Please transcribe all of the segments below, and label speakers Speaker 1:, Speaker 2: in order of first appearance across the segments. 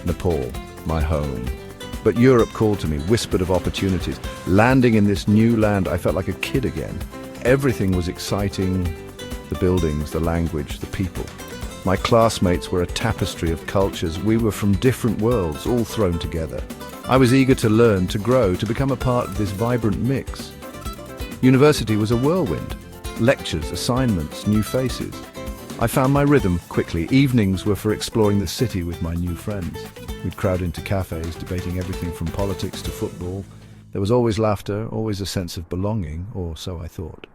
Speaker 1: Nepal, my home. But Europe called to me, whispered of opportunities. Landing in this new land, I felt like a kid again. Everything was exciting, the buildings, the language, the people. My classmates were a tapestry of cultures. We were from different worlds, all thrown together. I was eager to learn, to grow, to become a part of this vibrant mix. University was a whirlwind. Lectures, assignments, new faces. I found my rhythm quickly. Evenings were for exploring the city with my new friends. We'd crowd into cafes, debating everything from politics to football. There was always laughter, always a sense of belonging, or so I thought.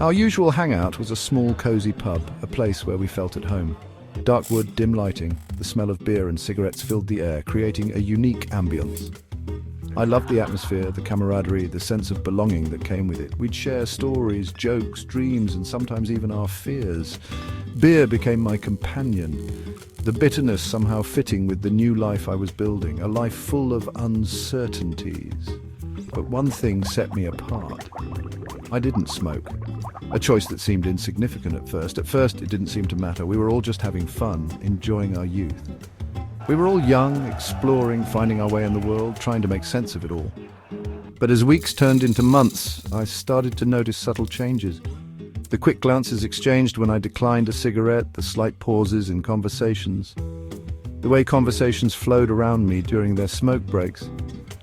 Speaker 1: Our usual hangout was a small, cozy pub, a place where we felt at home. Dark wood, dim lighting, the smell of beer and cigarettes filled the air, creating a unique ambience. I loved the atmosphere, the camaraderie, the sense of belonging that came with it. We'd share stories, jokes, dreams, and sometimes even our fears. Beer became my companion, the bitterness somehow fitting with the new life I was building, a life full of uncertainties. But one thing set me apart. I didn't smoke. A choice that seemed insignificant at first. At first, it didn't seem to matter. We were all just having fun, enjoying our youth. We were all young, exploring, finding our way in the world, trying to make sense of it all. But as weeks turned into months, I started to notice subtle changes. The quick glances exchanged when I declined a cigarette, the slight pauses in conversations, the way conversations flowed around me during their smoke breaks,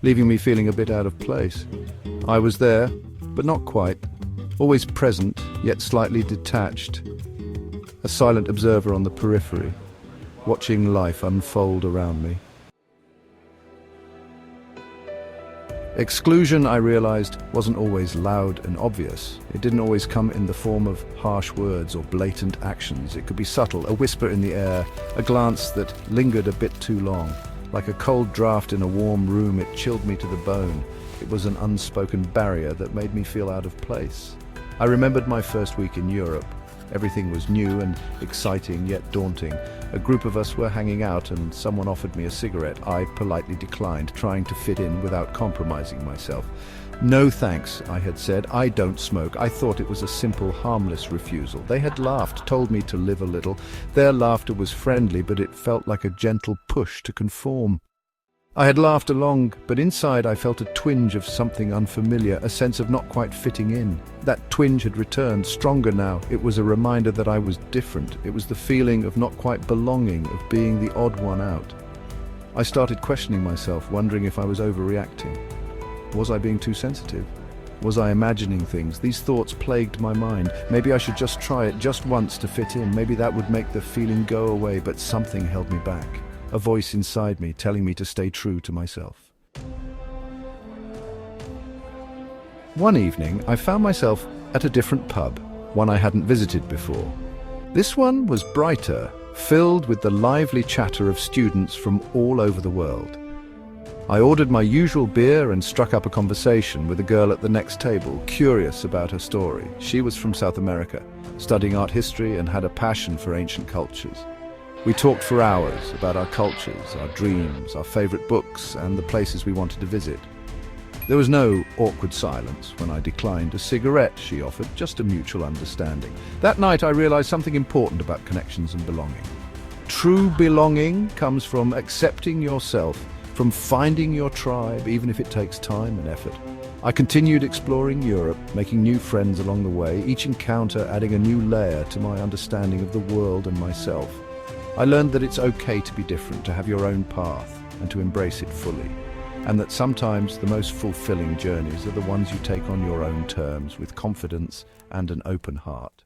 Speaker 1: leaving me feeling a bit out of place. I was there, but not quite, always present, yet slightly detached, a silent observer on the periphery, watching life unfold around me. Exclusion, I realized, wasn't always loud and obvious. It didn't always come in the form of harsh words or blatant actions. It could be subtle, a whisper in the air, a glance that lingered a bit too long. Like a cold draft in a warm room, it chilled me to the bone. It was an unspoken barrier that made me feel out of place. I remembered my first week in Europe. Everything was new and exciting, yet daunting. A group of us were hanging out and someone offered me a cigarette. I politely declined, trying to fit in without compromising myself. No thanks, I had said. I don't smoke. I thought it was a simple, harmless refusal. They had laughed, told me to live a little. Their laughter was friendly, but it felt like a gentle push to conform. I had laughed along, but inside I felt a twinge of something unfamiliar, a sense of not quite fitting in. That twinge had returned, stronger now. It was a reminder that I was different. It was the feeling of not quite belonging, of being the odd one out. I started questioning myself, wondering if I was overreacting. Was I being too sensitive? Was I imagining things? These thoughts plagued my mind. Maybe I should just try it just once to fit in. Maybe that would make the feeling go away, but something held me back. A voice inside me telling me to stay true to myself. One evening, I found myself at a different pub, one I hadn't visited before. This one was brighter, filled with the lively chatter of students from all over the world. I ordered my usual beer and struck up a conversation with a girl at the next table, curious about her story. She was from South America, studying art history and had a passion for ancient cultures. We talked for hours about our cultures, our dreams, our favorite books, and the places we wanted to visit. There was no awkward silence when I declined a cigarette she offered, just a mutual understanding. That night I realized something important about connections and belonging. True belonging comes from accepting yourself, from finding your tribe, even if it takes time and effort. I continued exploring Europe, making new friends along the way, each encounter adding a new layer to my understanding of the world and myself. I learned that it's okay to be different, to have your own path, and to embrace it fully. And that sometimes the most fulfilling journeys are the ones you take on your own terms, with confidence and an open heart.